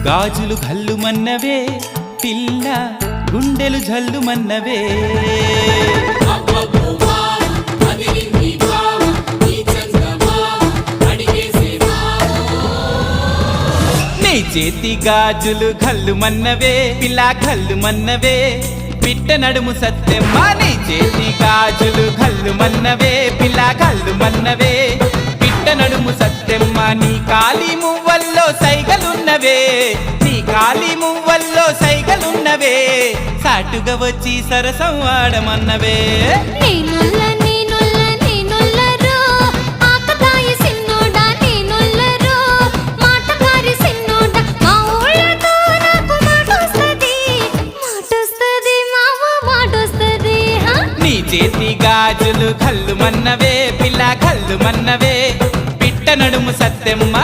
గాజులు ఘల్లుమన్నవే పిల్ల గుండెలు జల్లుమన్నవే నీ చేతి గాజులు ఘల్లుమన్నవే పిల్ల ఘల్లుమన్నవే పిట్ట నడుము సత్తెమ్మ నీ చేతి గాజులు ఘల్లుమన్నవే పిల్ల ఘల్లుమన్నవే పిట్ట నడుము సత్తెమ్మ నీ కాలి మువ్వల్లో సైగలున్నవే నీ కాలి మువ్వల్లో సైగలున్నవే సాటుగా వచ్చి సరసం ఆడమన్నవే నీ చేతి గాజులు ఘల్లుమన్నవే పిల్ల ఘల్లుమన్నవే పిట్ట నడుము సత్తెమ్మ